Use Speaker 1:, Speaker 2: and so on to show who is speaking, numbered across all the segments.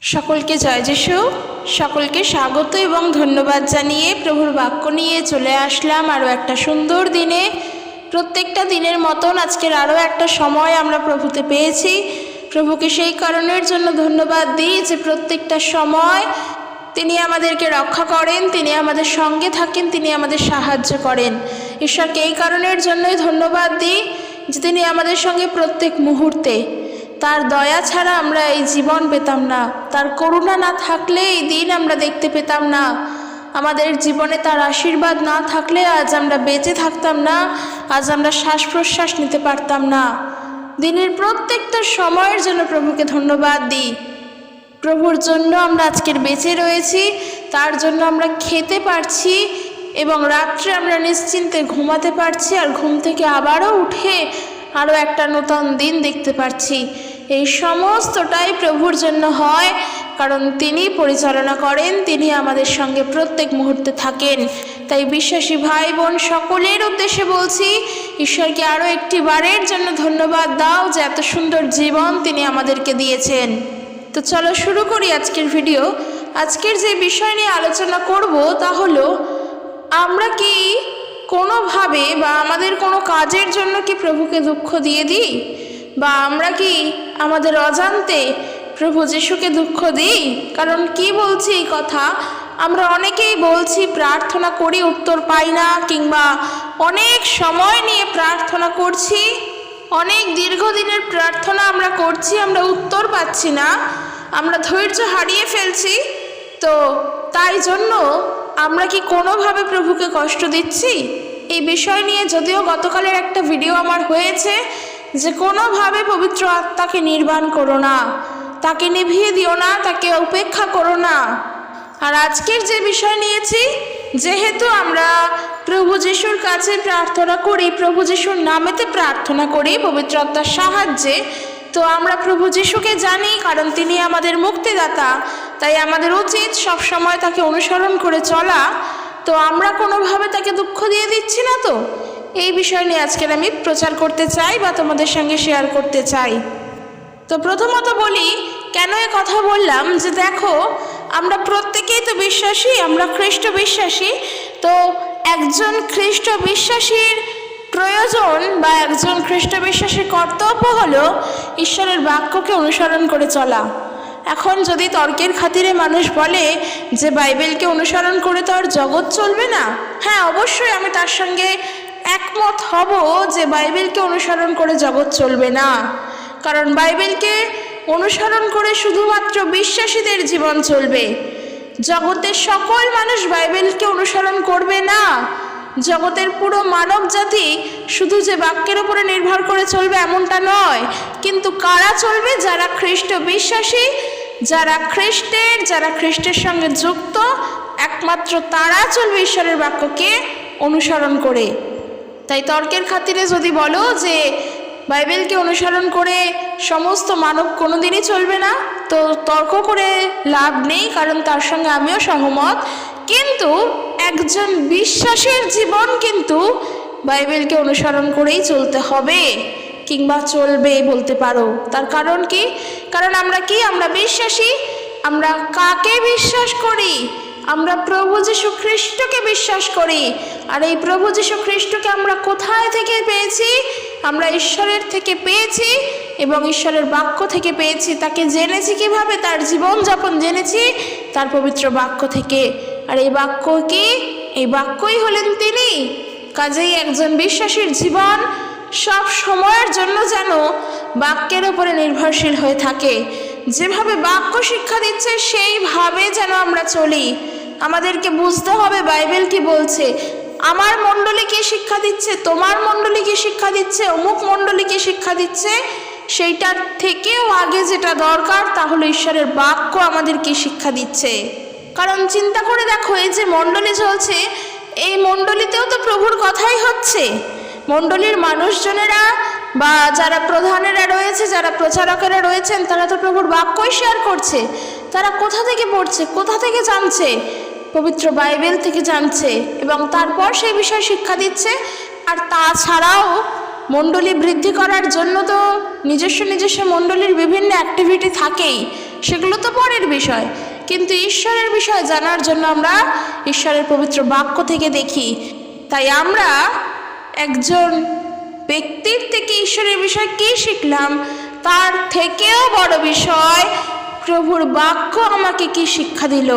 Speaker 1: সকলকে জয় যিশু। সকলকে স্বাগত এবং ধন্যবাদ জানিয়ে প্রভুর বাক্য নিয়ে চলে আসলাম আরও একটা সুন্দর দিনে। প্রত্যেকটা দিনের মতন আজকের আরও একটা সময় আমরা প্রভুতে পেয়েছি। প্রভুকে সেই কারণের জন্য ধন্যবাদ দিই যে প্রত্যেকটা সময় তিনি আমাদেরকে রক্ষা করেন, তিনি আমাদের সঙ্গে থাকেন, তিনি আমাদের সাহায্য করেন। ঈশ্বরকে এই কারণের জন্যই ধন্যবাদ দিই যে তিনি আমাদের সঙ্গে প্রত্যেক মুহূর্তে। তার দয়া ছাড়া আমরা এই জীবন পেতাম না, তার করুণা না থাকলে এই দিন আমরা দেখতে পেতাম না, আমাদের জীবনে তার আশীর্বাদ না থাকলে আজ আমরা বেঁচে থাকতাম না, আজ আমরা শ্বাস প্রশ্বাস নিতে পারতাম না। দিনের প্রত্যেকটা সময়ের জন্য প্রভুকে ধন্যবাদ দিই। প্রভুর জন্য আমরা আজকের বেঁচে রয়েছি, তার জন্য আমরা খেতে পারছি এবং রাত্রে আমরা নিশ্চিন্তে ঘুমাতে পারছি, আর ঘুম থেকে আবারও উঠে আরও একটা নতুন দিন দেখতে পাচ্ছি। এই সমস্তটাই প্রভুর জন্য হয়, কারণ তিনি পরিচালনা করেন, তিনি আমাদের সঙ্গে প্রত্যেক মুহূর্তে থাকেন। তাই বিশ্বাসী ভাই বোন সকলের উদ্দেশ্যে বলছি, ঈশ্বরকে আরও একটি বারের জন্য ধন্যবাদ দাও যে এত সুন্দর জীবন তিনি আমাদেরকে দিয়েছেন। তো চলো শুরু করি আজকের ভিডিও। আজকের যে বিষয় নিয়ে আলোচনা করব তা হলো, আমরা কি কোনোভাবে বা আমাদের কোনো কাজের জন্য কি প্রভুকে দুঃখ দিয়ে দিই, বা আমরা কি আমাদের অজান্তে প্রভু যিশুকে দুঃখ দিই? কারণ কি বলছি এই কথা, আমরা অনেকেই বলছি প্রার্থনা করি, উত্তর পাই না, কিংবা অনেক সময় নিয়ে প্রার্থনা করছি, অনেক দীর্ঘদিনের প্রার্থনা আমরা করছি, আমরা উত্তর পাচ্ছি না, আমরা ধৈর্য হারিয়ে ফেলছি। তো তাই জন্য আমরা কি কোনোভাবে প্রভুকে কষ্ট দিচ্ছি? এই বিষয় নিয়ে যদিও গতকালের একটা ভিডিও আমার হয়েছে যে কোনোভাবে পবিত্র আত্মাকে নির্বাণ করো না, তাকে নিভিয়ে দিও না, তাকে উপেক্ষা করো না। আর আজকের যে বিষয় নিয়েছি, যেহেতু আমরা প্রভু যিশুর কাছে প্রার্থনা করি, প্রভু যিশুর নামেতে প্রার্থনা করি পবিত্র আত্মার সাহায্যে, তো আমরা প্রভু যিশুকে জানি, কারণ তিনি আমাদের মুক্তিদাতা। তাই আমাদের উচিত সব সময় তাকে অনুসরণ করে চলা। তো আমরা কোনোভাবে তাকে দুঃখ দিয়ে দিচ্ছি না তো? এই বিষয় নিয়ে আজকের আমি প্রচার করতে চাই বা তোমাদের সঙ্গে শেয়ার করতে চাই। তো প্রথমত বলি, কেন এ কথা বললাম, যে দেখো আমরা প্রত্যেকেই তো বিশ্বাসী, আমরা খ্রিস্ট বিশ্বাসী। তো একজন খ্রিস্ট বিশ্বাসীর প্রয়োজন বা একজন খ্রিস্ট বিশ্বাসীর কর্তব্য হলো ঈশ্বরের বাক্যকে অনুসরণ করে চলা। এখন যদি তর্কের খাতিরে মানুষ বলে যে বাইবেলকে অনুসরণ করে তো আর জগৎ চলবে না, হ্যাঁ অবশ্যই আমি তার সঙ্গে একমত হব যে বাইবেলকে অনুসরণ করে জগৎ চলবে না। কারণ বাইবেলকে অনুসরণ করে শুধুমাত্র বিশ্বাসীদের জীবন চলবে। জগতের সকল মানুষ বাইবেলকে অনুসরণ করবে না। জগতের পুরো মানব জাতি শুধু যে বাক্যের উপরে নির্ভর করে চলবে এমনটা নয়, কিন্তু কারা চলবে? যারা খ্রিস্ট বিশ্বাসী, যারা খ্রিস্টের, যারা খ্রিস্টের সঙ্গে যুক্ত, একমাত্র তারা চলবে ঈশ্বরের বাক্যকে অনুসরণ করে। তাই তর্কের খাতিরে যদি বলো যে বাইবেলকে অনুসরণ করে সমস্ত মানব কোনোদিনই চলবে না, তো তর্ক করে লাভ নেই, কারণ তার সঙ্গে আমিও সহমত। কিন্তু একজন বিশ্বাসীর জীবন কিন্তু বাইবেলকে অনুসরণ করেই চলতে হবে, কিংবা চলবে বলতে পারো। তার কারণ কি? কারণ আমরা কি? আমরা বিশ্বাসী। আমরা কাকে বিশ্বাস করি? আমরা প্রভু যীশু খ্রিস্টকে বিশ্বাস করি। আর এই প্রভু যীশু খ্রিস্টকে আমরা কোথায় থেকে পেয়েছি? আমরা ঈশ্বরের থেকে পেয়েছি এবং ঈশ্বরের বাক্য থেকে পেয়েছি। তাকে জেনেছি কিভাবে? তার জীবনযাপন জেনেছি তার পবিত্র বাক্য থেকে। আর এই বাক্য কি? এই বাক্যই হলেন তিনি। কাজেই একজন বিশ্বাসীর জীবন সব সময়ের জন্য যেন বাক্যের উপরে নির্ভরশীল হয়ে থাকে। যেভাবে বাক্য শিক্ষা দিচ্ছে সেইভাবে যেন আমরা চলি। আমাদেরকে বুঝতে হবে বাইবেল কি বলছে, আমার মণ্ডলী কি শিক্ষা দিচ্ছে, তোমার মণ্ডলী কি শিক্ষা দিচ্ছে, অমুক মণ্ডলী কি শিক্ষা দিচ্ছে, সেইটার থেকেও আগে যেটা দরকার তা হলো ঈশ্বরের বাক্য আমাদের কি শিক্ষা দিচ্ছে। কারণ চিন্তা করে দেখো, এই যে মণ্ডলী চলছে, এই মণ্ডলীতেও তো প্রভুর কথাই হচ্ছে। মণ্ডলীর মানুষজনেরা বা যারা প্রধানেরা রয়েছে, যারা প্রচারকেরা রয়েছেন, তারা তো প্রভুর বাক্যই শেয়ার করছে। তারা কোথা থেকে পড়ছে, কোথা থেকে জানছে? পবিত্র বাইবেল থেকে জানছে এবং তারপর সেই বিষয়ে শিক্ষা দিচ্ছে। আর তাছাড়াও মণ্ডলী বৃদ্ধি করার জন্য তো নিজস্ব মণ্ডলীর বিভিন্ন অ্যাক্টিভিটি থাকেই। সেগুলো তো পরের বিষয়, কিন্তু ঈশ্বরের বিষয় জানার জন্য আমরা ঈশ্বরের পবিত্র বাক্য থেকে দেখি। তাই আমরা একজন ব্যক্তির থেকে ঈশ্বরের বিষয় কী শিখলাম, তার থেকেও বড় বিষয় প্রভুর বাক্য আমাকে কি শিক্ষা দিল।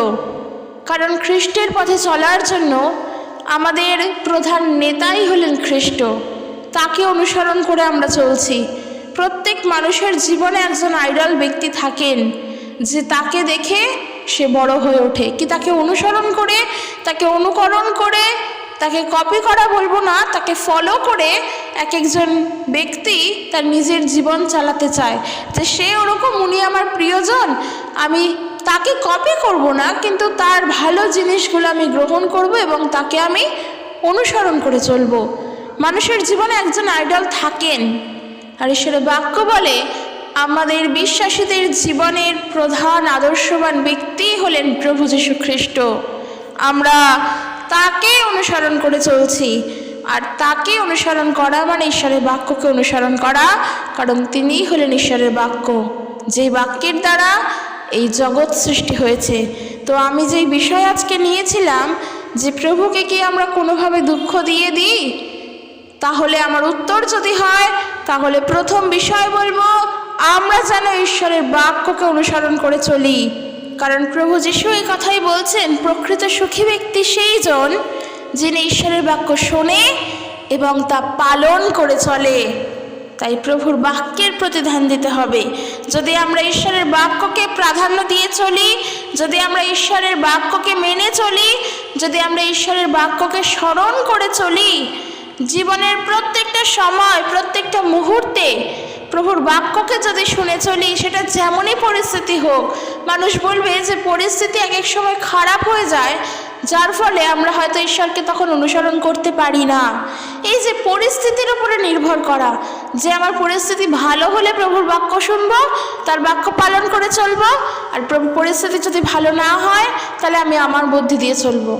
Speaker 1: কারণ খ্রিস্টের পথে চলার জন্য আমাদের প্রধান নেতাই হলেন খ্রিস্ট, তাকে অনুসরণ করে আমরা চলছি। প্রত্যেক মানুষের জীবনে একজন আইডল ব্যক্তি থাকেন, যে তাকে দেখে সে বড় হয়ে ওঠে, কি তাকে অনুসরণ করে, তাকে অনুকরণ করে, তাকে কপি করা বলবো না, তাকে ফলো করে এক একজন ব্যক্তি তার নিজের জীবন চালাতে চায়, যে সে ওরকম, উনি আমার প্রিয়জন, আমি তাকে কপি করব না, কিন্তু তার ভালো জিনিসগুলো আমি গ্রহণ করব এবং তাকে আমি অনুসরণ করে চলব। মানুষের জীবনে একজন আইডল থাকেন, আর ঈশ্বরের বাক্য বলে আমাদের বিশ্বাসীদের জীবনের প্রধান আদর্শবান ব্যক্তি হলেন প্রভু যীশু খ্রিস্ট। আমরা তাকে অনুসরণ করে চলছি, আর তাকে অনুসরণ করা মানে ঈশ্বরের বাক্যকে অনুসরণ করা, কারণ তিনিই হলেন ঈশ্বরের বাক্য, যেই বাক্যের দ্বারা এই জগৎ সৃষ্টি হয়েছে। তো আমি যেই বিষয় আজকে নিয়েছিলাম যে প্রভুকে কি আমরা কোনোভাবে দুঃখ দিয়ে দিই, তাহলে আমার উত্তর যদি হয়, তাহলে প্রথম বিষয় বলবো আমরা যেন ঈশ্বরের বাক্যকে অনুসরণ করে চলি। কারণ প্রভু যীশু এই কথাই বলছেন, প্রকৃত সুখী ব্যক্তি সেই জন যিনি ঈশ্বরের বাক্য শোনে এবং তা পালন করে চলে। তাই প্রভুর বাক্যের প্রতি ধ্যান দিতে হবে। যদি আমরা ঈশ্বরের বাক্যকে প্রাধান্য দিয়ে চলি, যদি আমরা ঈশ্বরের বাক্যকে মেনে চলি, যদি আমরা ঈশ্বরের বাক্যকে স্মরণ করে চলি, জীবনের প্রত্যেকটা সময়, প্রত্যেকটা মুহূর্তে প্রভুর বাক্যকে যদি শুনে চলি, সেটা যেমনই পরিস্থিতি হোক, মানুষ বলবে যে পরিস্থিতি এক এক সময় খারাপ হয়ে যায়, যার ফলে আমরা হয়তো ঈশ্বরকে তখন অনুসরণ করতে পারি না। এই যে পরিস্থিতির উপরে নির্ভর করা, যে আমার পরিস্থিতি ভালো হলে প্রভুর বাক্য শুনবো, তার বাক্য পালন করে চলবো, আর পরিস্থিতি যদি ভালো না হয় তাহলে আমি আমার বুদ্ধি দিয়ে চলবো।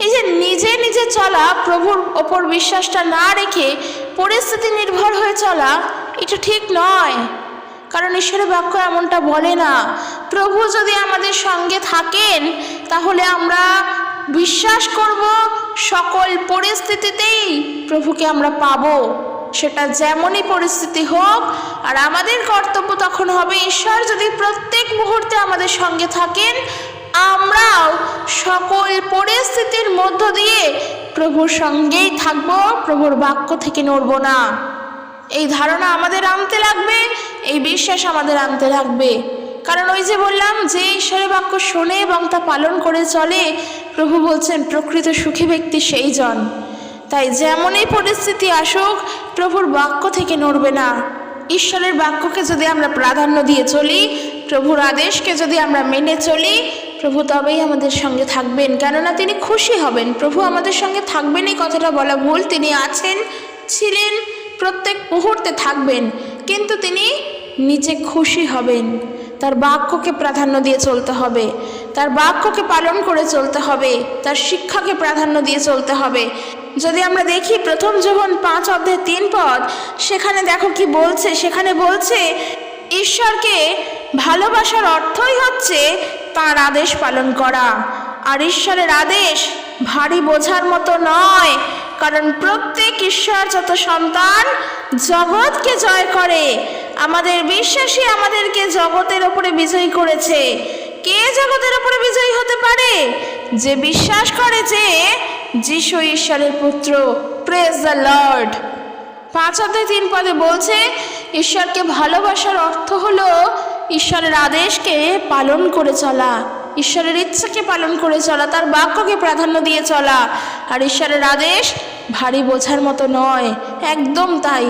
Speaker 1: এই যে নিজে নিজে চলা, প্রভুর ওপর বিশ্বাসটা না রেখে পরিস্থিতি নির্ভর হয়ে চলা, এটা ঠিক নয়। কারণ ঈশ্বরের বাক্য এমনটা বলে না। প্রভু যদি আমাদের সঙ্গে থাকেন, তাহলে আমরা বিশ্বাস করব সকল পরিস্থিতিতেই প্রভুকে আমরা পাবো, সেটা যেমনই পরিস্থিতি হোক। আর আমাদের কর্তব্য তখন হবে, ঈশ্বর যদি প্রত্যেক মুহূর্তে আমাদের সঙ্গে থাকেন, আমরাও সকল পরিস্থিতির মধ্য দিয়ে প্রভুর সঙ্গেই থাকবো, প্রভুর বাক্য থেকে নড়ব না। এই ধারণা আমাদের আনতে লাগবে, এই বিশ্বাস আমাদের আনতে লাগবে। কারণ ওই যে বললাম, যে ঈশ্বরের বাক্য শোনে এবং তা পালন করে চলে, প্রভু বলছেন প্রকৃত সুখী ব্যক্তি সেই জন। তাই যেমনই পরিস্থিতি আসুক, প্রভুর বাক্য থেকে নড়বে না। ঈশ্বরের বাক্যকে যদি আমরা প্রাধান্য দিয়ে চলি, প্রভুর আদেশকে যদি আমরা মেনে চলি, প্রভু তবেই আমাদের সঙ্গে থাকবেন, কেননা তিনি খুশি হবেন। প্রভু আমাদের সঙ্গে থাকবেন এই কথাটা বলা ভুল, তিনি আছেন, ছিলেন, প্রত্যেক মুহূর্তে থাকবেন, কিন্তু তিনি নিজে খুশি হবেন। তার বাক্যকে প্রাধান্য দিয়ে চলতে হবে, তার বাক্যকে পালন করে চলতে হবে, তার শিক্ষাকে প্রাধান্য দিয়ে চলতে হবে। যদি আমরা দেখি প্রথম যোহন 5:3 সেখানে দেখো কি বলছে। সেখানে বলছে ঈশ্বরকে ভালোবাসার অর্থই হচ্ছে তার আদেশ পালন করা। আর ঈশ্বরের আদেশ ভারী বোঝার মতো নয়, কারণ প্রত্যেক ঈশ্বরজাত সন্তান জগৎকে জয় করে। আমাদের বিশ্বাসী আমাদেরকে জগতের ওপরে বিজয়ী করেছে। কে জগতের ওপরে বিজয়ী হতে পারে? যে বিশ্বাস করে যে যিশু ঈশ্বরের পুত্র। Praise the Lord. 5:3 বলছে ঈশ্বরকে ভালোবাসার অর্থ হলো ঈশ্বরের আদেশকে পালন করে চলা, ঈশ্বরের ইচ্ছাকে পালন করে চলা, তার বাক্যকে প্রাধান্য দিয়ে চলা। আর ঈশ্বরের আদেশ ভারী বোঝার মতো নয়, একদম তাই।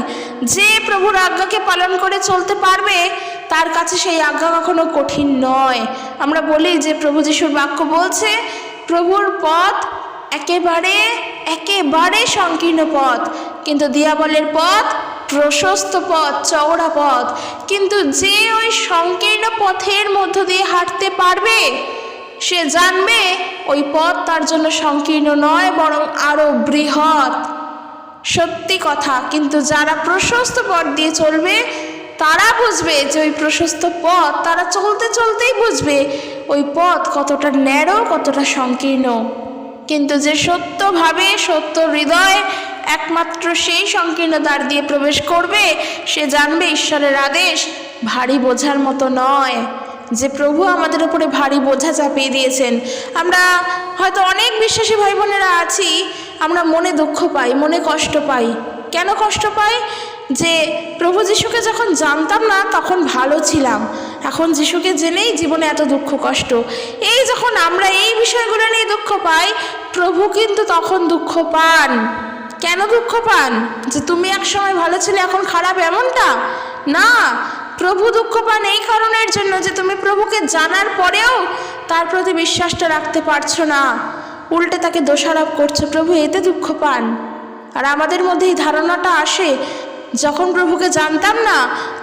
Speaker 1: যে প্রভুর আজ্ঞাকে পালন করে চলতে পারবে, তার কাছে সেই আজ্ঞা কখনো কঠিন নয়। আমরা বলি যে প্রভু যিশুর বাক্য বলছে প্রভুর পথ একেবারে সংকীর্ণ পথ, কিন্তু দিয়াবলের পথ প্রশস্ত পথ, চওড়া পথ। কিন্তু যে ওই সংকীর্ণ পথের মধ্য দিয়ে হাঁটতে পারবে, সে জানবে ওই পথ তার জন্য সংকীর্ণ নয়, বরং আরো বৃহৎ। সত্যি কথা। কিন্তু যারা প্রশস্ত পথ দিয়ে চলবে, তারা বুঝবে যে ওই প্রশস্ত পথ, তারা চলতে চলতেই বুঝবে ওই পথ কতটা ন্যারো, কতটা সংকীর্ণ। কিন্তু যে সত্যভাবে, সত্য হৃদয় একমাত্র সেই সংকীর্ণ দ্বার দিয়ে প্রবেশ করবে, সে জানবে ঈশ্বরের আদেশ ভারী বোঝার মতো নয়, যে প্রভু আমাদের উপরে ভারী বোঝা চাপিয়ে দিয়েছেন। আমরা হয়তো অনেক বিশ্বাসী ভাই বোনেরা আছি, আমরা মনে দুঃখ পাই, মনে কষ্ট পাই। কেন কষ্ট পাই? যে প্রভু যিশুকে যখন জানতাম না তখন ভালো ছিলাম, এখন যিশুকে জেনেই জীবনে এত দুঃখ কষ্ট। এই যখন আমরা এই বিষয়গুলো নিয়ে দুঃখ পাই, প্রভু কিন্তু তখন দুঃখ পান। কেন দুঃখ পান? যে তুমি একসময় ভালো ছিলে এখন খারাপ, এমনটা না। প্রভু দুঃখ পান এই কারণের জন্য যে তুমি প্রভুকে জানার পরেও তার প্রতি বিশ্বাসটা রাখতে পারছো না, উল্টে তাকে দোষারোপ করছো। প্রভু এতে দুঃখ পান। আর আমাদের মধ্যে এই ধারণাটা আসে, যখন প্রভুকে জানতাম না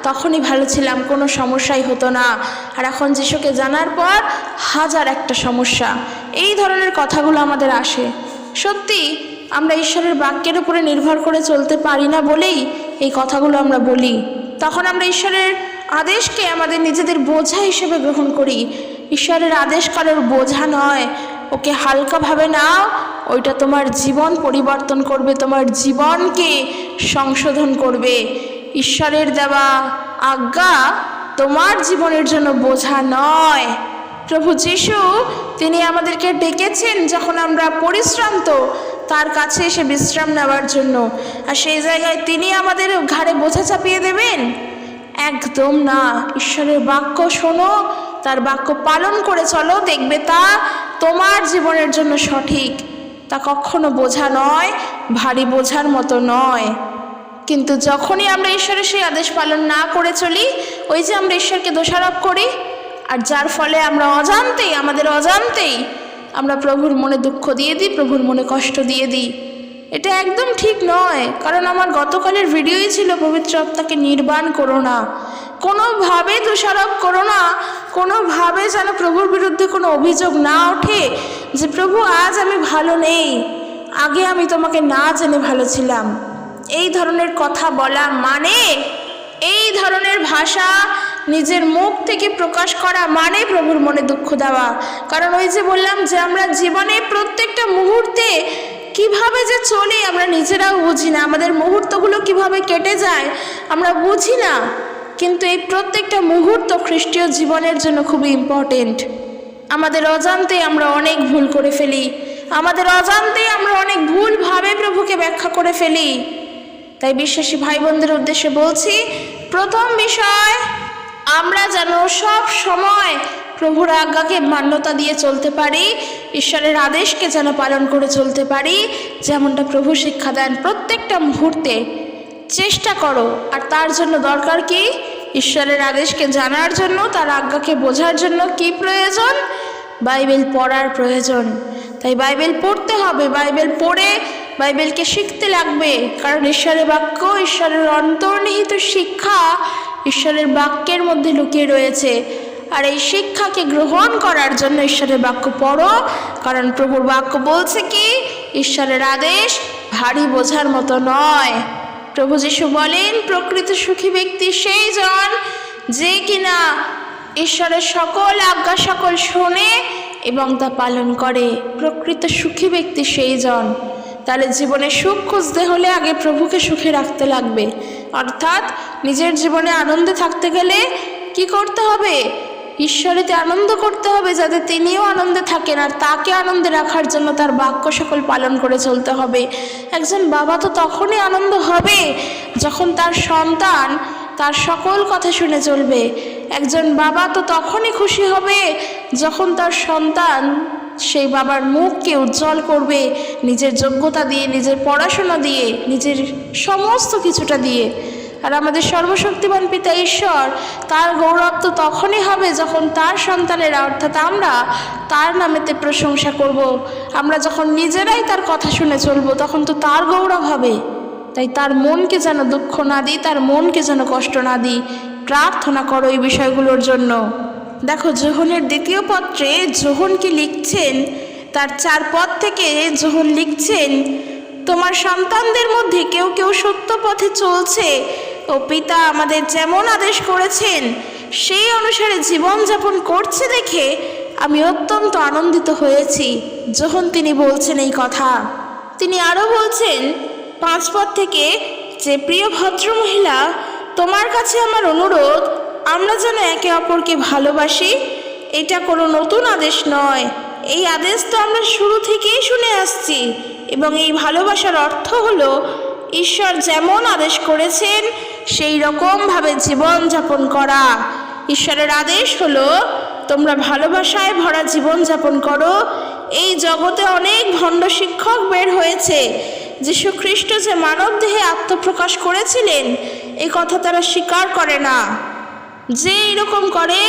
Speaker 1: তখনই ভালো ছিলাম, কোনো সমস্যাই হতো না, আর এখন যিশুকে জানার পর হাজার একটা সমস্যা। এই ধরনের কথাগুলো আমাদের আসে। সত্যি আমরা ঈশ্বরের বাক্যের উপরে নির্ভর করে চলতে পারি না বলেই এই কথাগুলো আমরা বলি। তখন আমরা ঈশ্বরের আদেশকে আমাদের নিজেদের বোঝা হিসেবে গ্রহণ করি। ঈশ্বরের আদেশ কারোর বোঝা নয়, ওকে হালকাভাবে নাও। ওইটা তোমার জীবন পরিবর্তন করবে, তোমার জীবনকে সংশোধন করবে। ঈশ্বরের দেওয়া আজ্ঞা তোমার জীবনের জন্য বোঝা নয়। প্রভু যিশু তিনি আমাদেরকে ডেকেছেন যখন আমরা পরিশ্রান্ত, তার কাছে এসে বিশ্রাম নেওয়ার জন্য। আর সেই জায়গায় তিনি আমাদের ঘাড়ে বোঝা চাপিয়ে দেবেন? একদম না। ঈশ্বরের বাক্য শোনো, তার বাক্য পালন করে চলো, দেখবে তা তোমার জীবনের জন্য সঠিক। তা কখনো বোঝা নয়, ভারী বোঝার মতো নয়। কিন্তু যখনই আমরা ঈশ্বরের সেই আদেশ পালন না করে চলি, ওই যে আমরা ঈশ্বরকে দোষারোপ করি, আর যার ফলে আমরা অজান্তেই, আমাদের অজান্তেই আমরা প্রভুর মনে দুঃখ দিয়ে দিই, প্রভুর মনে কষ্ট দিয়ে দিই। এটা একদম ঠিক নয়। কারণ আমার গতকালের ভিডিওই ছিল পবিত্র আত্মাকে নির্বাণ করো না, কোনোভাবে দোষারোপ করো না, কোনোভাবে যেন প্রভুর বিরুদ্ধে কোনো অভিযোগ না ওঠে যে প্রভু আজ আমি ভালো নেই, আগে আমি তোমাকে না জেনে ভালো ছিলাম। এই ধরনের কথা বলা মানে, এই ধরনের ভাষা নিজের মুখ থেকে প্রকাশ করা মানে প্রভুর মনে দুঃখ দেওয়া। কারণ ওই যে বললাম যে আমরা জীবনে প্রত্যেকটা মুহূর্তে কিভাবে যে চলি আমরা নিজেরাও বুঝি না, আমাদের মুহূর্তগুলো কিভাবে কেটে যায় আমরা বুঝি না। কিন্তু এই প্রত্যেকটা মুহূর্ত খ্রিস্টীয় জীবনের জন্য খুবই ইম্পর্টেন্ট। আমাদের অজান্তে আমরা অনেক ভুল করে ফেলি, আমাদের অজান্তে আমরা অনেক ভুলভাবে প্রভুকে ব্যাখ্যা করে ফেলি। তাই বিশ্বাসী ভাই বোনদের উদ্দেশ্যে বলছি, প্রথম বিষয় আমরা যেন সব সময় প্রভুর আজ্ঞাকে মান্যতা দিয়ে চলতে পারি, ঈশ্বরের আদেশকে যেন পালন করে চলতে পারি, যেমনটা প্রভু শিক্ষা দেন। প্রত্যেকটা মুহূর্তে চেষ্টা করো। আর তার জন্য দরকার কি? ঈশ্বরের আদেশকে জানার জন্য, তার আজ্ঞাকে বোঝার জন্য কি প্রয়োজন? বাইবেল পড়ার প্রয়োজন। তাই বাইবেল পড়তে হবে, বাইবেল পড়ে বাইবেলকে শিখতে লাগবে। কারণ ঈশ্বরের বাক্য, ঈশ্বরের অন্তর্নিহিত শিক্ষা ঈশ্বরের বাক্যের মধ্যে লুকিয়ে রয়েছে। আর এই শিক্ষাকে গ্রহণ করার জন্য ঈশ্বরের বাক্য পড়ো। কারণ প্রভুর বাক্য বলছে কি? ঈশ্বরের আদেশ ভারী বোঝার মতো নয়। প্রভু যিশু বলেন, প্রকৃত সুখী ব্যক্তি সেই জন যে কিনা ঈশ্বরের সকল আজ্ঞা সকল শোনে এবং তা পালন করে। প্রকৃত সুখী ব্যক্তি সেই জন। তাহলে জীবনে সুখ খুঁজতে হলে আগে প্রভুকে সুখে রাখতে লাগবে। অর্থাৎ নিজের জীবনে আনন্দে থাকতে গেলে কি করতে হবে? ঈশ্বরেতে আনন্দ করতে হবে, যাতে তিনিও আনন্দে থাকেন। আর তাকে আনন্দে রাখার জন্য তার বাক্য সকল পালন করে চলতে হবে। একজন বাবা তো তখনই আনন্দ হবে যখন তার সন্তান তার সকল কথা শুনে চলবে। একজন বাবা তো তখনই খুশি হবে যখন তার সন্তান সেই বাবার মুখকে উজ্জ্বল করবে নিজের যোগ্যতা দিয়ে, নিজের পড়াশোনা দিয়ে, নিজের সমস্ত কিছুটা দিয়ে। আর আমাদের সর্বশক্তিমান পিতা ঈশ্বর, তার গৌরব তো তখনই হবে যখন তার সন্তানেরা অর্থাৎ আমরা তার নামেতে প্রশংসা করব। আমরা যখন নিজেরাই তার কথা শুনে চলবো তখন তো তার গৌরব হবে। তাই তার মনকে যেন দুঃখ না দিই, তার মনকে যেন কষ্ট না দিই। প্রার্থনা করো এই বিষয়গুলোর জন্য। দেখো, যোহনের দ্বিতীয় পত্রে যোহন কি লিখছেন, তার 4 পদ থেকে যোহন লিখছেন, তোমার সন্তানদের মধ্যে কেউ কেউ সত্য পথে চলছে, ও পিতা আমাদের যেমন আদেশ করেছেন সেই অনুসারে জীবনযাপন করছে দেখে আমি অত্যন্ত আনন্দিত হয়েছি যখন তিনি বলছেন এই কথা। তিনি আরও বলছেন 5 পদ থেকে যে প্রিয় ভদ্রমহিলা, তোমার কাছে আমার অনুরোধ আমরা যেন একে অপরকে ভালোবাসি। এটা কোনো নতুন আদেশ নয়, এই আদেশ তো আমরা শুরু থেকেই শুনে আসছি এবং এই ভালোবাসার অর্থ হলো ঈশ্বর যেমন আদেশ করেছেন সেই রকমভাবে জীবনযাপন করা। ঈশ্বরের আদেশ হলো তোমরা ভালোবাসায় ভরা জীবনযাপন করো। এই জগতে অনেক ভণ্ড শিক্ষক বের হয়েছে। যীশু খ্রিস্ট যে মানব দেহে আত্মপ্রকাশ করেছিলেন এই কথা তারা স্বীকার করে না। যে এরকম করে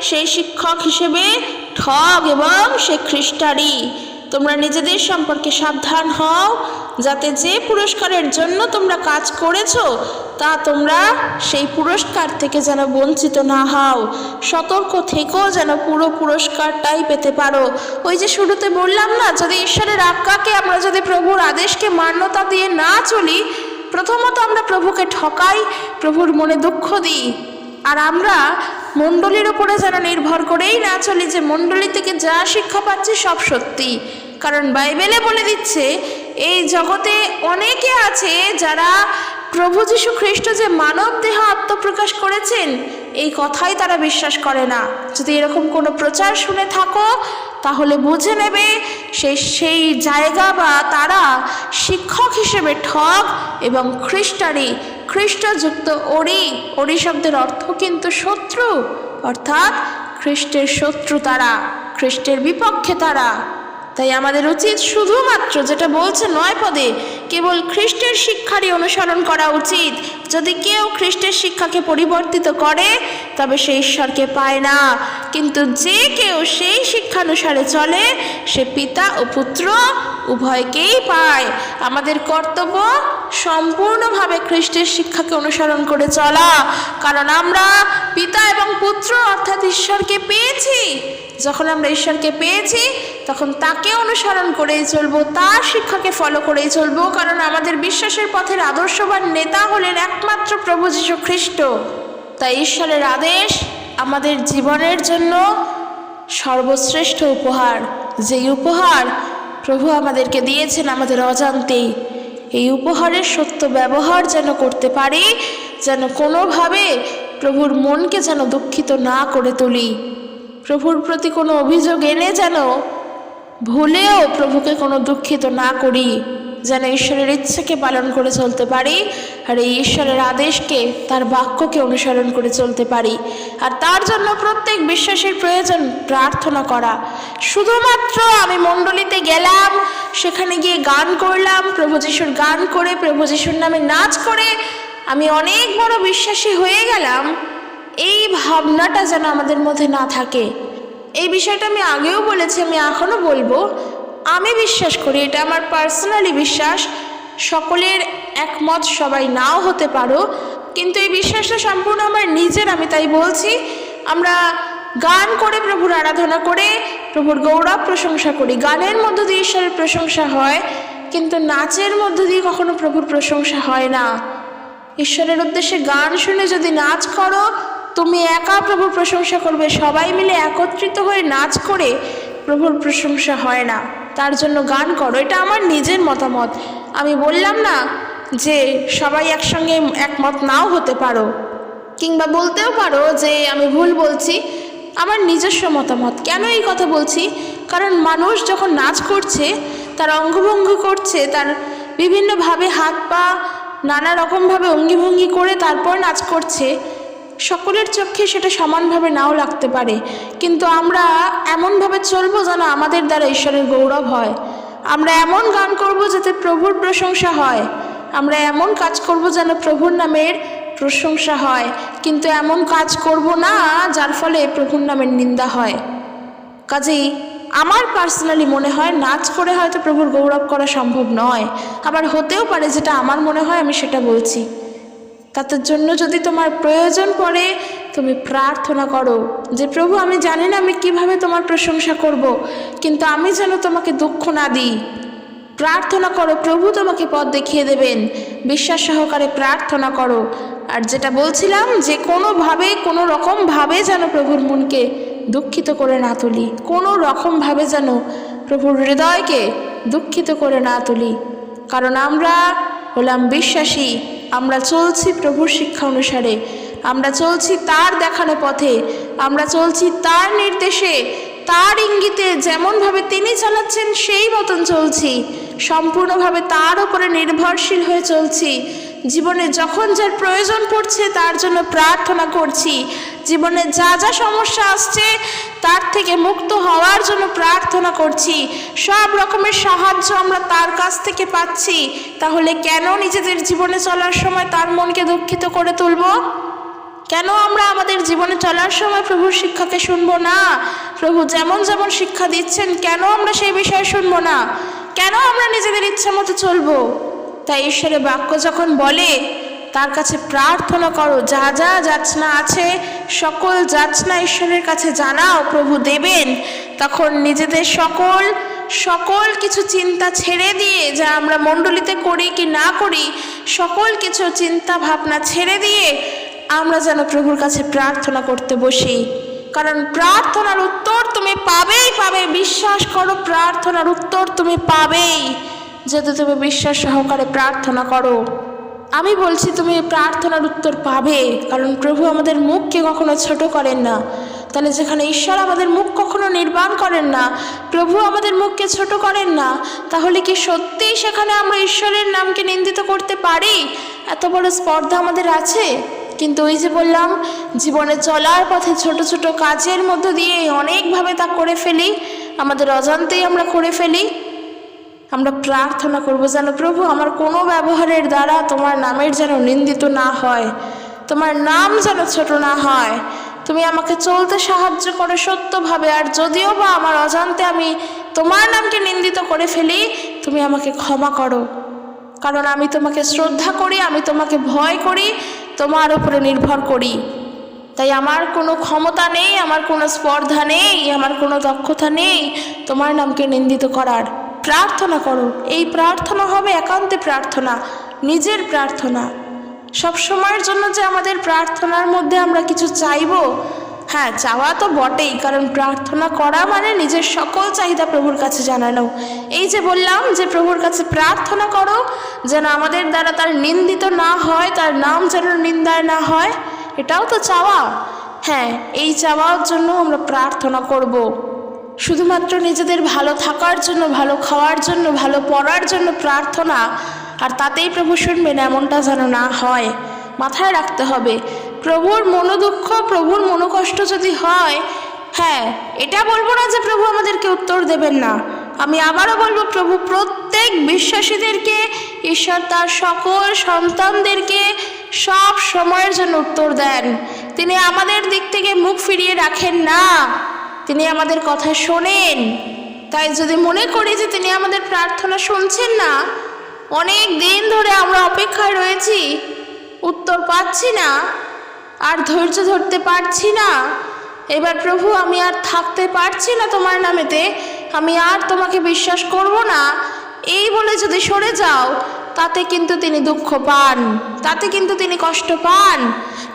Speaker 1: সেই শিক্ষক হিসেবে ঠগ এবং সে খ্রিস্টারই। তোমরা নিজেদের সম্পর্কে সাবধান হও যাতে যে পুরস্কারের জন্য তোমরা কাজ করেছো তা তোমরা সেই পুরস্কার থেকে যেন বঞ্চিত না হও। সতর্ক থেকেও যেন পুরো পুরস্কারটাই পেতে পারো। ওই যে শুরুতে বললাম না, যদি ঈশ্বরের আজ্ঞাকে আমরা যদি প্রভুর আদেশকে মান্যতা দিয়ে না চলি, প্রথমত আমরা প্রভুকে ঠকাই, প্রভুর মনে দুঃখ দিই। আর আমরা মণ্ডলীর ওপরে যেন নির্ভর করেই না চলি যে মণ্ডলী থেকে যা শিক্ষা পাচ্ছি সব সত্যি। কারণ বাইবেলে বলে দিচ্ছে এই জগতে অনেকে আছে যারা প্রভু যীশু খ্রিস্ট যে মানব দেহ আত্মপ্রকাশ করেছেন এই কথাই তারা বিশ্বাস করে না। যদি এরকম কোনো প্রচার শুনে থাকো তাহলে বুঝে নেবে সেই জায়গা বা তারা শিক্ষক হিসেবে ঠগ এবং খ্রিস্টারি। খ্রিস্টযুক্ত অরি শব্দের অর্থ কিন্তু শত্রু, অর্থাৎ খ্রিস্টের শত্রু তারা, খ্রিস্টের বিপক্ষে তারা। তাই আমাদের উচিত শুধুমাত্র যেটা বলছে 9 পদে কেবল খ্রিস্টের শিক্ষারই অনুসরণ করা উচিত। যদি কেউ খ্রিস্টের শিক্ষাকে পরিবর্তিত করে তবে সে ঈশ্বরকে পায় না, কিন্তু যে কেউ সেই শিক্ষানুসারে চলে সে পিতা ও পুত্র উভয়কেই পায়। আমাদের কর্তব্য সম্পূর্ণভাবে খ্রিস্টের শিক্ষাকে অনুসরণ করে চলা, কারণ আমরা পিতা এবং পুত্র অর্থাৎ ঈশ্বরকে পেয়েছি। যখন আমরা ঈশ্বরকে পেয়েছি তখন তাকে অনুসরণ করেই চলবো, তার শিক্ষাকে ফলো করেই চলবো, কারণ আমাদের বিশ্বাসের পথের আদর্শবান নেতা হলেন একমাত্র প্রভু যীশু খ্রিস্ট। তাই ঈশ্বরের আদেশ আমাদের জীবনের জন্য সর্বশ্রেষ্ঠ উপহার, যেই উপহার প্রভু আমাদেরকে দিয়েছেন আমাদের অজান্তেই। এই উপহারের সত্য ব্যবহার যেন করতে পারি, যেন কোনোভাবে প্রভুর মনকে যেন দুঃখিত না করে তুলি, প্রভুর প্রতি কোনো অভিযোগ এনে যেন ভুলেও প্রভুকে কোনো দুঃখিত না করি, যেন ঈশ্বরের ইচ্ছাকে পালন করে চলতে পারি আর এই ঈশ্বরের আদেশকে, তার বাক্যকে অনুসরণ করে চলতে পারি। আর তার জন্য প্রত্যেক বিশ্বাসের প্রয়োজন প্রার্থনা করা। শুধুমাত্র আমি মণ্ডলীতে গেলাম, সেখানে গিয়ে গান করলাম, প্রভু যিশুর গান করে প্রভু যিশুর নামে নাচ করে আমি অনেক বড় বিশ্বাসী হয়ে গেলাম, এই ভাবনাটা যেন আমাদের মধ্যে না থাকে। এই বিষয়টা আমি আগেও বলেছি, আমি এখনও বলবো। আমি বিশ্বাস করি, এটা আমার পার্সোনালি বিশ্বাস, সকলের একমত সবাই নাও হতে পারো, কিন্তু এই বিশ্বাসটা সম্পূর্ণ আমার নিজের। আমি তাই বলছি, আমরা গান করে প্রভুর আরাধনা করে প্রভুর গৌরব প্রশংসা করি, গানের মধ্য দিয়ে ঈশ্বরের প্রশংসা হয়, কিন্তু নাচের মধ্য দিয়ে কখনো প্রভুর প্রশংসা হয় না। ঈশ্বরের উদ্দেশ্যে গান শুনে যদি নাচ করো, তুমি একা প্রভুর প্রশংসা করবে, সবাই মিলে একত্রিত হয়ে নাচ করে প্রভুর প্রশংসা হয় না। তার জন্য গান করো, এটা আমার নিজের মতামত। আমি বললাম না যে সবাই একসঙ্গে একমত নাও হতে পারো, কিংবা বলতেও পারো যে আমি ভুল বলছি, আমার নিজস্ব মতামত। কেন এই কথা বলছি? কারণ মানুষ যখন নাচ করছে, তার অঙ্গভঙ্গি করছে, তার বিভিন্নভাবে হাত পা নানা রকমভাবে অঙ্গিভঙ্গি করে তারপর নাচ করছে, সকলের চোখে সেটা সমানভাবে নাও লাগতে পারে, কিন্তু আমরা এমনভাবে চলবো যেন আমাদের দ্বারা ঈশ্বরের গৌরব হয়। আমরা এমন গান করব যাতে প্রভুর প্রশংসা হয়, আমরা এমন কাজ করব যেন প্রভুর নামের প্রশংসা হয়, কিন্তু এমন কাজ করব না যার ফলে প্রভুর নামের নিন্দা হয়। কাজেই আমার পার্সোনালি মনে হয় নাচ করে হয়তো প্রভুর গৌরব করা সম্ভব নয়, আবার হতেও পারে যেটা আমার মনে হয় আমি সেটা বলছি। তাদের জন্য যদি তোমার প্রয়োজন পড়ে, তুমি প্রার্থনা করো যে প্রভু আমি জানি না আমি কিভাবে তোমার প্রশংসা করব, কিন্তু আমি যেন তোমাকে দুঃখ না দিই। প্রার্থনা করো, প্রভু তোমাকে পথ দেখিয়ে দেবেন। বিশ্বাস সহকারে প্রার্থনা করো। আর যেটা বলছিলাম যে কোনোভাবে কোনো রকমভাবে যেন প্রভুর মনকে দুঃখিত করে না তুলি, কোনো রকমভাবে যেন প্রভুর হৃদয়কে দুঃখিত করে না তুলি। কারণ আমরা হলাম বিশ্বাসী, আমরা চলছি প্রভুর শিক্ষা অনুসারে, আমরা চলছি তার দেখানো পথে, আমরা চলছি তার নির্দেশে, তার ইঙ্গিতে, যেমনভাবে তিনি চালাচ্ছেন সেই মতন চলছি, সম্পূর্ণভাবে তার উপরে নির্ভরশীল হয়ে চলছি। জীবনে যখন যার প্রয়োজন পড়ছে তার জন্য প্রার্থনা করছি, জীবনে যা যা সমস্যা আসছে তার থেকে মুক্ত হওয়ার জন্য প্রার্থনা করছি, সব রকমের সাহায্য আমরা তার কাছ থেকে পাচ্ছি। তাহলে কেন নিজেদের জীবনে চলার সময় তার মনকে দুঃখিত করে তুলব? কেন আমরা আমাদের জীবনে চলার সময় প্রভুর শিক্ষাকে শুনবো না? প্রভু যেমন যেমন শিক্ষা দিচ্ছেন কেন আমরা সেই বিষয়ে শুনবো না? কেন আমরা নিজেদের ইচ্ছা মতো চলবো? তাই ঈশ্বরের বাক্য যখন বলে তার কাছে প্রার্থনা করো, যা যা যাচনা আছে সকল যাচনা ঈশ্বরের কাছে জানাও, প্রভু দেবেন, তখন নিজেদের সকল কিছু চিন্তা ছেড়ে দিয়ে, যা আমরা মণ্ডলীতে করি কি না করি, সকল কিছু চিন্তা ভাবনা ছেড়ে দিয়ে আমরা যেন প্রভুর কাছে প্রার্থনা করতে বসি। কারণ প্রার্থনার উত্তর তুমি পাবেই পাবে, বিশ্বাস করো, প্রার্থনার উত্তর তুমি পাবেই যদি তুমি বিশ্বাস সহকারে প্রার্থনা করো। আমি বলছি তুমি প্রার্থনার উত্তর পাবে, কারণ প্রভু আমাদের মুখকে কখনো ছোট করেন না। তাহলে যেখানে ঈশ্বর আমাদের মুখ কখনো নির্বাণ করেন না, প্রভু আমাদের মুখকে ছোট করেন না, তাহলে কি সত্যিই সেখানে আমরা ঈশ্বরের নামকে নিন্দিত করতে পারি? এত বড় স্পর্ধা আমাদের আছে? কিন্তু ওই যে বললাম, জীবনে চলার পথে ছোট ছোট কাজের মধ্য দিয়ে অনেকভাবে তা করে ফেলি, আমাদের অজান্তেই আমরা করে ফেলি। আমরা প্রার্থনা করবো যেন প্রভু আমার কোনো ব্যবহারের দ্বারা তোমার নামের যেন নিন্দিত না হয়, তোমার নাম যেন ছোট না হয়। তুমি আমাকে চলতে সাহায্য করো সত্যভাবে, আর যদিও বা আমার অজান্তে আমি তোমার নামকে নিন্দিত করে ফেলি, তুমি আমাকে ক্ষমা করো। কারণ আমি তোমাকে শ্রদ্ধা করি, আমি তোমাকে ভয় করি, তোমার উপরে নির্ভর করি। তাই আমার কোনো ক্ষমতা নেই, আমার কোনো স্পর্ধা নেই, আমার কোনো দক্ষতা নেই তোমার নামকে নিন্দিত করার। প্রার্থনা করো, এই প্রার্থনা হবে একান্তে প্রার্থনা, নিজের প্রার্থনা। সব সময়ের জন্য যে আমাদের প্রার্থনার মধ্যে আমরা কিছু চাইবো, হ্যাঁ চাওয়া তো বটেই, কারণ প্রার্থনা করা মানে নিজের সকল চাহিদা প্রভুর কাছে জানানো। এই যে বললাম যে প্রভুর কাছে প্রার্থনা করো যেন আমাদের দ্বারা তার নিন্দিত না হয়, তার নাম যেন নিন্দায় না হয়, এটাও তো চাওয়া। হ্যাঁ, এই চাওয়ার জন্য আমরা প্রার্থনা করব। শুধুমাত্র নিজেদের ভালো থাকার জন্য, ভালো খাওয়ার জন্য, ভালো পড়ার জন্য প্রার্থনা, আর তাতেই প্রভু শুনবেন এমনটা যেন না হয়। মাথায় রাখতে হবে, প্রভুর মনোদুঃখ, প্রভুর মনোকষ্ট যদি হয়, হ্যাঁ এটা বলবো না যে প্রভু আমাদেরকে উত্তর দেবেন না। আমি আবারও বলবো, প্রভু প্রত্যেক বিশ্বাসীদেরকে, ঈশ্বর তার সকল সন্তানদেরকে সব সময়ের জন্য উত্তর দেন। তিনি আমাদের দিক থেকে মুখ ফিরিয়ে রাখেন না, তিনি আমাদের কথা শোনেন। তাই যদি মনে করি যে তিনি আমাদের প্রার্থনা শুনছেন না, অনেক দিন ধরে আমরা অপেক্ষায় রয়েছি, উত্তর পাচ্ছি না, আর ধৈর্য ধরতে পারছি না, এবার প্রভু আমি আর থাকতে পারছি না তোমার নামেতে, আমি আর তোমাকে বিশ্বাস করব না, এই বলে যদি সরে যাও, তাতে কিন্তু তিনি দুঃখ পান, তাতে কিন্তু তিনি কষ্ট পান।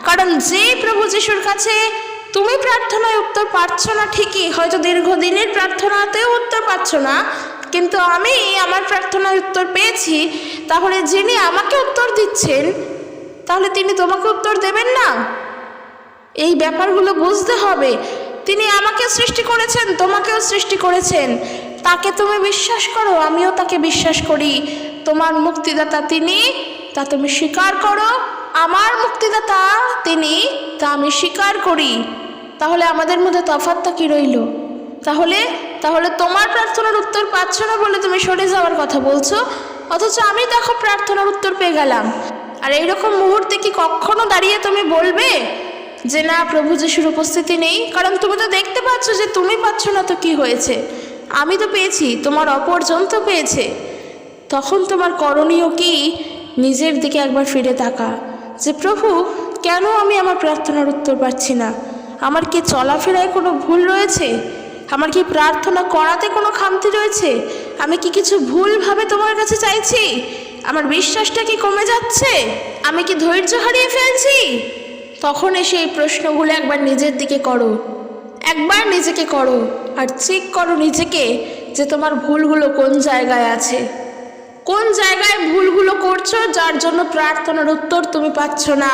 Speaker 1: কারণ যে প্রভু যিশুর কাছে তুমি প্রার্থনায় উত্তর পাচ্ছ না ঠিকই, হয়তো দীর্ঘদিনের প্রার্থনাতেও উত্তর পাচ্ছ না, কিন্তু আমি আমার প্রার্থনায় উত্তর পেয়েছি, তাহলে যিনি আমাকে উত্তর দিচ্ছেন, তাহলে তিনি তোমাকে উত্তর দেবেন না? এই ব্যাপারগুলো বুঝতে হবে। তিনি আমাকে সৃষ্টি করেছেন, তোমাকেও সৃষ্টি করেছেন, তাকে তুমি বিশ্বাস করো, আমিও তাকে বিশ্বাস করি। তোমার মুক্তিদাতা তিনি, তা তুমি স্বীকার করো, আমার মুক্তিদাতা তিনি, তা আমি স্বীকার করি। তাহলে আমাদের মধ্যে তফাৎটা কি রইল? তাহলে তোমার প্রার্থনার উত্তর পাচ্ছ না বলে তুমি সরে যাওয়ার কথা বলছো, অথচ আমি দেখো প্রার্থনার উত্তর পেয়ে গেলাম। আর এইরকম মুহূর্তে কি কখনো দাঁড়িয়ে তুমি বলবে যে না প্রভু যিশুর উপস্থিতি নেই? কারণ তুমি তো দেখতে পাচ্ছ যে তুমি পাচ্ছ না, তো কি হয়েছে? আমি তো পেয়েছি, তোমার অপরজন তো পেয়েছে। তখন তোমার করণীয় কি? নিজের দিকে একবার ফিরে তাকা যে প্রভু কেন আমি আমার প্রার্থনার উত্তর পাচ্ছি না? আমার কি চলাফেরায় কোনো ভুল রয়েছে? আমার কি প্রার্থনা করাতে কোনো খামতি রয়েছে? আমি কি কিছু ভুলভাবে তোমার কাছে চাইছি? আমার বিশ্বাসটা কি কমে যাচ্ছে? আমি কি ধৈর্য হারিয়ে ফেলছি? তখন এসে এই প্রশ্নগুলো একবার নিজের দিকে করো, একবার নিজেকে করো আর চেক করো নিজেকে যে তোমার ভুলগুলো কোন জায়গায় আছে, কোন জায়গায় ভুলগুলো করছো যার জন্য প্রার্থনার উত্তর তুমি পাচ্ছ না।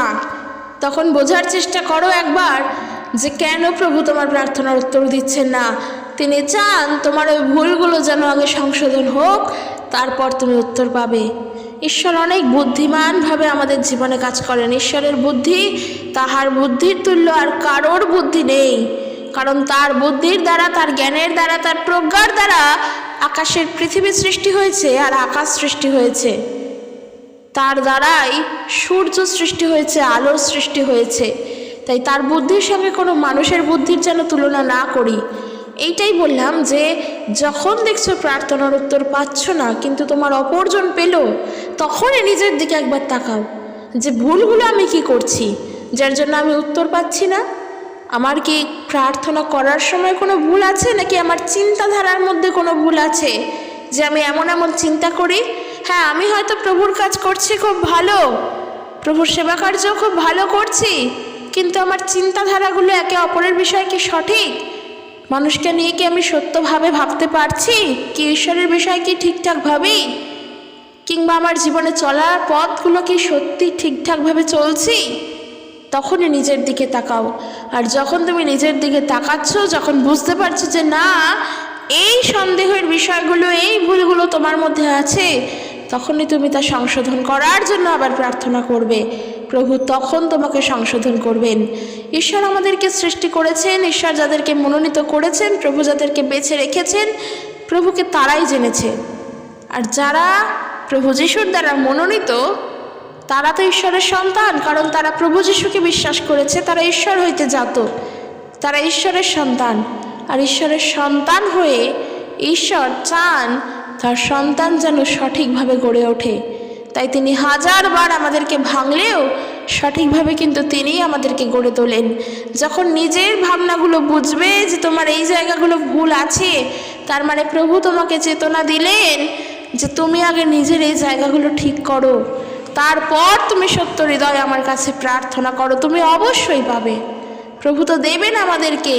Speaker 1: তখন বোঝার চেষ্টা করো একবার যে কেন প্রভু তোমার প্রার্থনার উত্তর দিচ্ছেন না। তিনি চান তোমার ওই ভুলগুলো যেন আগে সংশোধন হোক, তারপর তুমি উত্তর পাবে। ঈশ্বর অনেক বুদ্ধিমানভাবে আমাদের জীবনে কাজ করেন। ঈশ্বরের বুদ্ধি তাহার বুদ্ধির তুল্য আর কারোর বুদ্ধি নেই, কারণ তার বুদ্ধির দ্বারা, তার জ্ঞানের দ্বারা, তার প্রজ্ঞার দ্বারা আকাশের পৃথিবী সৃষ্টি হয়েছে আর আকাশ সৃষ্টি হয়েছে। তার দ্বারাই সূর্য সৃষ্টি হয়েছে, আলোর সৃষ্টি হয়েছে। তাই তার বুদ্ধির সঙ্গে কোনো মানুষের বুদ্ধির যেন তুলনা না করি। এইটাই বললাম যে যখন দেখছো প্রার্থনার উত্তর পাচ্ছ না কিন্তু তোমার অপরজন পেল, তখনই নিজের দিকে একবার তাকাও যে ভুলগুলো আমি কি করছি যার জন্য আমি উত্তর পাচ্ছি না। আমার কি প্রার্থনা করার সময় কোনো ভুল আছে, নাকি আমার চিন্তাধারার মধ্যে কোনো ভুল আছে যে আমি এমন এমন চিন্তা করি? হ্যাঁ, আমি হয়তো প্রভুর কাজ করছি খুব ভালো, প্রভুর সেবা কার্য খুব ভালো করছি, কিন্তু আমার চিন্তাধারাগুলো একে অপরের বিষয়ে কি সঠিক? মানুষকে নিয়ে কি আমি সত্যভাবে ভাবতে পারছি? কি ঈশ্বরের বিষয়ে কি ঠিকঠাক ভাবি? কিংবা আমার জীবনে চলার পথগুলো কি সত্যি ঠিকঠাকভাবে চলছি? তখনই নিজের দিকে তাকাও। আর যখন তুমি নিজের দিকে তাকাচ্ছ, যখন বুঝতে পারছো যে না, এই সন্দেহের বিষয়গুলো, এই ভুলগুলো তোমার মধ্যে আছে, তখনই তুমি তা সংশোধন করার জন্য আবার প্রার্থনা করবে। প্রভু তখন তোমাকে সংশোধন করবেন। ঈশ্বর আমাদেরকে সৃষ্টি করেছেন, ঈশ্বর যাদেরকে মনোনীত করেছেন, প্রভু যাদেরকে বেছে রেখেছেন, প্রভুকে তারাই জেনেছে। আর যারা প্রভু যিশুর দ্বারা মনোনীত, তারা তো ঈশ্বরের সন্তান, কারণ তারা প্রভু যিশুকে বিশ্বাস করেছে, তারা ঈশ্বর হইতে জাত, তারা ঈশ্বরের সন্তান। আর ঈশ্বরের সন্তান হয়ে ঈশ্বর চান তার সন্তান যেন সঠিকভাবে গড়ে ওঠে। তাই তিনি হাজারবার আমাদেরকে ভাঙলেও সঠিকভাবে কিন্তু তিনিই আমাদেরকে গড়ে তোলেন। যখন নিজের ভাবনাগুলো বুঝবে যে তোমার এই জায়গাগুলো ভুল আছে, তার মানে প্রভু তোমাকে চেতনা দিলেন যে তুমি আগে নিজের এই জায়গাগুলো ঠিক করো, তারপর তুমি সত্য হৃদয়ে আমার কাছে প্রার্থনা করো, তুমি অবশ্যই পাবে। প্রভু তো দেবেন আমাদেরকে।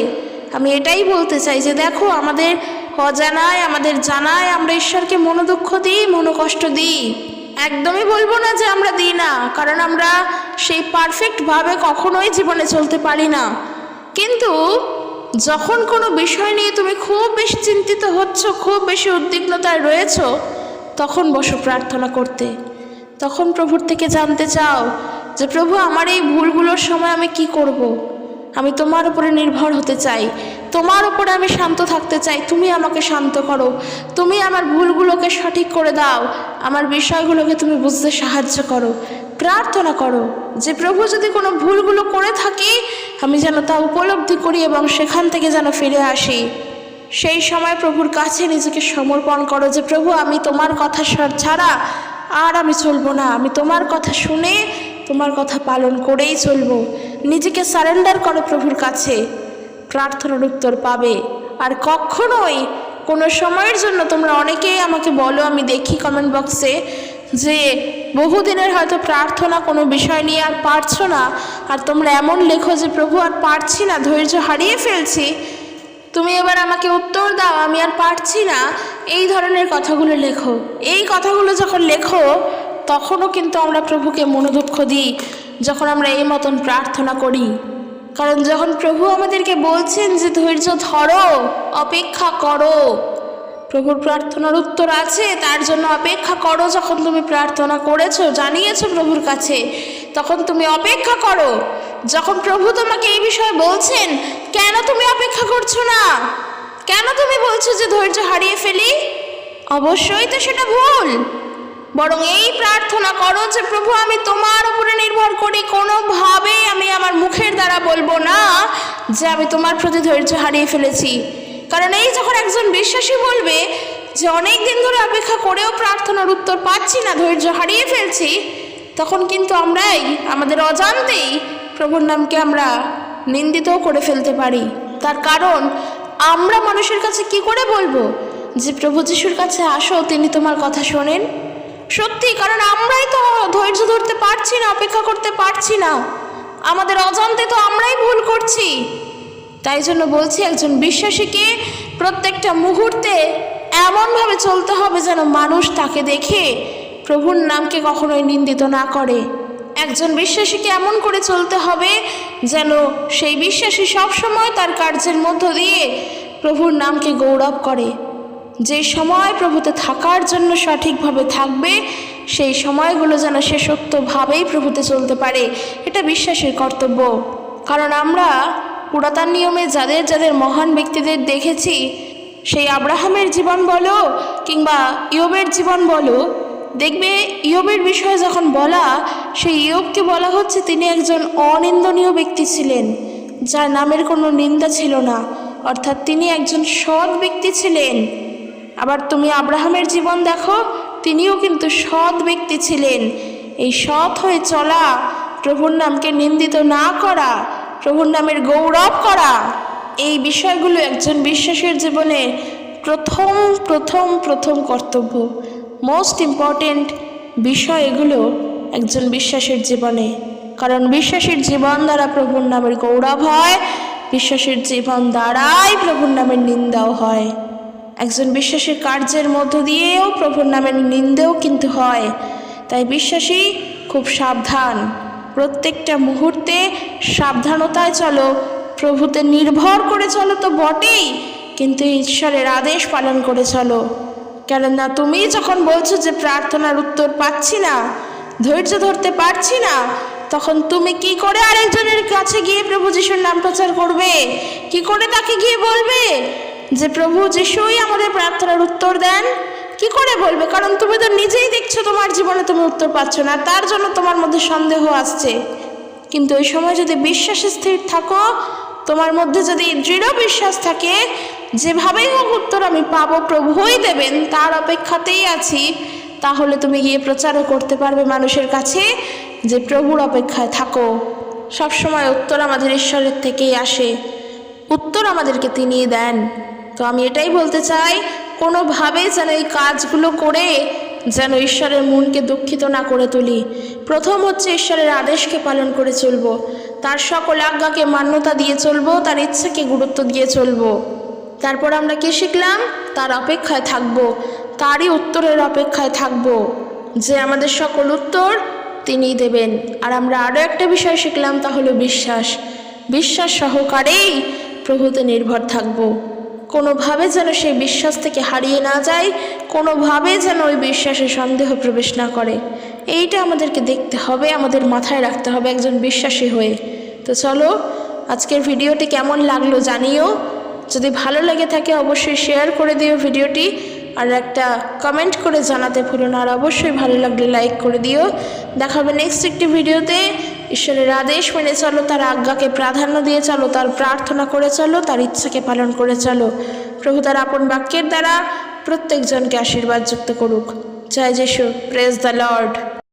Speaker 1: আমি এটাই বলতে চাই যে দেখো, আমাদের অজানায়, আমাদের জানায় আমরা ঈশ্বরকে মনোদুঃখ দিই, মনোকষ্ট দিই। একদমই বলবো না যে আমরা দিই না, কারণ আমরা সেই পারফেক্টভাবে কখনোই জীবনে চলতে পারি না। কিন্তু যখন কোনো বিষয় নিয়ে তুমি খুব বেশি চিন্তিত হচ্ছ, খুব বেশি উদ্বিগ্নতায় রয়েছ, তখন বসো প্রার্থনা করতে। তখন প্রভুর থেকে জানতে চাও যে প্রভু, আমার এই ভুলগুলোর সময় আমি কি করব? আমি তোমার উপরে নির্ভর হতে চাই, তোমার উপরে আমি শান্ত থাকতে চাই। তুমি আমাকে শান্ত করো, তুমি আমার ভুলগুলোকে সঠিক করে দাও, আমার বিষয়গুলোকে তুমি বুঝতে সাহায্য করো। প্রার্থনা করো যে প্রভু, যদি কোনো ভুলগুলো করে থাকি আমি যেন তা উপলব্ধি করি এবং সেখান থেকে যেন ফিরে আসি। সেই সময় প্রভুর কাছে নিজেকে সমর্পণ করো যে প্রভু, আমি তোমার কথা ছাড়া আর আমি চলবো না, আমি তোমার কথা শুনে তোমার কথা পালন করেই চলবো। নিজেকে সারেন্ডার করো প্রভুর কাছে, প্রার্থনার উত্তর পাবে। আর কখনোই কোনো সময়ের জন্য, তোমরা অনেকেই আমাকে বলো, আমি দেখি কমেন্ট বক্সে, যে বহুদিনের হয়তো প্রার্থনা কোনো বিষয় নিয়ে আর পারছো না, আর তোমরা এমন লেখো যে প্রভু আর পারছি না, ধৈর্য হারিয়ে ফেলছি, তুমি এবার আমাকে উত্তর দাও, আমি আর পারছি না। এই ধরনের কথাগুলো লেখো। এই কথাগুলো যখন লেখো তখনও কিন্তু আমরা প্রভুকে মনোদুঃখ দিই, যখন আমরা এই মতন প্রার্থনা করি। কারণ যখন প্রভু আমাদেরকে বলছেন যে ধৈর্য ধরো, অপেক্ষা করো, প্রভুর প্রার্থনার উত্তর আছে, তার জন্য অপেক্ষা করো। যখন তুমি প্রার্থনা করেছো, জানিয়েছো প্রভুর কাছে, তখন তুমি অপেক্ষা করো। যখন প্রভু তোমাকে এই বিষয়ে বলছেন, কেন তুমি অপেক্ষা করছো না? কেন তুমি বলছো যে ধৈর্য হারিয়ে ফেলি? অবশ্যই তো সেটা ভুল। বরং এই প্রার্থনা করো যে প্রভু, আমি তোমার উপরে নির্ভর করি, কোনোভাবেই আমি আমার মুখের দ্বারা বলবো না যে আমি তোমার প্রতি ধৈর্য হারিয়ে ফেলেছি। কারণ এই যখন একজন বিশ্বাসী বলবে যে অনেক দিন ধরে অপেক্ষা করেও প্রার্থনার উত্তর পাচ্ছি না, ধৈর্য হারিয়ে ফেলছি, তখন কিন্তু আমরাই আমাদের অজান্তেই প্রভুর নামকে আমরা নিন্দিতও করে ফেলতে পারি। তার কারণ আমরা মানুষের কাছে কি করে বলবো যে প্রভু যিশুর কাছে আসো, তিনি তোমার কথা শোনেন? সত্যি, কারণ আমরাই তো ধৈর্য ধরতে পারছি না, অপেক্ষা করতে পারছি না, আমাদের অজান্তে তো আমরাই ভুল করছি। তাই জন্য বলছি, একজন বিশ্বাসীকে প্রত্যেকটা মুহূর্তে এমনভাবে চলতে হবে যেন মানুষ তাকে দেখে প্রভুর নামকে কখনোই নিন্দিত না করে। একজন বিশ্বাসীকে এমন করে চলতে হবে যেন সেই বিশ্বাসী সবসময় তার কার্যের মধ্য দিয়ে প্রভুর নামকে গৌরব করে। যে সময় প্রভুতে থাকার জন্য সঠিকভাবে থাকবে, সেই সময়গুলো যেন সে সত্যভাবেই প্রভুতে চলতে পারে। এটা বিশ্বাসীর কর্তব্য। কারণ আমরা পুরাতন নিয়মে যাদের যাদের মহান ব্যক্তিদের দেখেছি, সেই আব্রাহামের জীবন বলো কিংবা ইয়োবের জীবন বলো, দেখবে ইয়োবের বিষয়ে যখন বলা, সেই ইয়োবকে বলা হচ্ছে তিনি একজন অনিন্দনীয় ব্যক্তি ছিলেন, যার নামের কোনো নিন্দা ছিল না, অর্থাৎ তিনি একজন সৎ ব্যক্তি ছিলেন। আবার তুমি আব্রাহামের জীবন দেখো, তিনিও কিন্তু সৎ ব্যক্তি ছিলেন। এই সৎ হয়ে চলা, প্রভুর নামকে নিন্দিত না করা, প্রভুর নামের গৌরব করা, এই বিষয়গুলো একজন বিশ্বাসীর জীবনে প্রথম কর্তব্য। মোস্ট ইম্পর্টেন্ট বিষয় এগুলো একজন বিশ্বাসীর জীবনে। কারণ বিশ্বাসীর জীবন দ্বারা প্রভুর নামের গৌরব হয়, বিশ্বাসীর জীবন দ্বারাই প্রভুর নামের নিন্দাও হয়। একজন বিশ্বাসীর কার্যের মধ্য দিয়েও প্রভুর নামের নিন্দাও কিন্তু হয়। তাই বিশ্বাসী খুব সাবধান, প্রত্যেকটা মুহূর্তে সাবধানতায় চলো, প্রভুতে নির্ভর করে চলো তো বটেই, কিন্তু ঈশ্বরের আদেশ পালন করে চলো। কেননা তুমি যখন বলছো যে প্রার্থনার উত্তর পাচ্ছি না, ধৈর্য ধরতে পারছি না, তখন তুমি কি করে আরেকজনের কাছে গিয়ে প্রভু যিশুর নাম প্রচার করবে? কি করে তাকে গিয়ে বলবে যে প্রভু যিশুই আমাদের প্রার্থনার উত্তর দেন? কি করে বলবে? কারণ তুমি তো নিজেই দেখছো তোমার জীবনে তুমি উত্তর পাচ্ছ না, তার জন্য তোমার মধ্যে সন্দেহ আসছে। কিন্তু ওই সময় যদি বিশ্বাসে স্থির থাকো, তোমার মধ্যে যদি দৃঢ় বিশ্বাস থাকে, যেভাবেই হোক উত্তর আমি পাবো, প্রভুই দেবেন, তার অপেক্ষাতেই আছি, তাহলে তুমি গিয়ে প্রচারও করতে পারবে মানুষের কাছে যে প্রভুর অপেক্ষায় থাকো। সবসময় উত্তর আমাদের ঈশ্বরের থেকেই আসে, উত্তর আমাদেরকে তিনিই দেন। তো আমি এটাই বলতে চাই, কোনোভাবে যেন এই কাজগুলো করে যেন ঈশ্বরের মনকে দুঃখিত না করে তুলি। প্রথম হচ্ছে ঈশ্বরের আদেশকে পালন করে চলবো, তার সকল আজ্ঞাকে মান্যতা দিয়ে চলবো, তার ইচ্ছাকে গুরুত্ব দিয়ে চলবো। তারপর আমরা কি শিখলাম? তার অপেক্ষায় থাকবো, তারই উত্তরের অপেক্ষায় থাকবো, যে আমাদের সকল উত্তর তিনিই দেবেন। আর আমরা আরও একটা বিষয় শিখলাম, তা হলো বিশ্বাস সহকারেই প্রভুতে নির্ভর থাকবো। কোনোভাবে যেন সেই বিশ্বাস থেকে হারিয়ে না যায়, কোনোভাবে যেন ওই বিশ্বাসে সন্দেহ প্রবেশ না করে, এইটা আমাদেরকে দেখতে হবে, আমাদের মাথায় রাখতে হবে একজন বিশ্বাসী হয়ে। তো চলো, আজকের ভিডিওটি কেমন লাগলো জানিও। যদি ভালো লেগে থাকে অবশ্যই শেয়ার করে দিও ভিডিওটি, আর একটা কমেন্ট করে জানাতে ভুলো না, আর অবশ্যই ভালো লাগলে লাইক করে দিও। দেখা হবে নেক্সট একটি ভিডিওতে। ঈশ্বরের আদেশ মেনে চলো, তার আজ্ঞাকে প্রাধান্য দিয়ে চলো, তার প্রার্থনা করে চলো, তার ইচ্ছাকে পালন করে চলো। প্রভু তার আপন বাক্যের দ্বারা প্রত্যেকজনকে আশীর্বাদ যুক্ত করুক। জয় যিশু, প্রেজ দ্য লর্ড।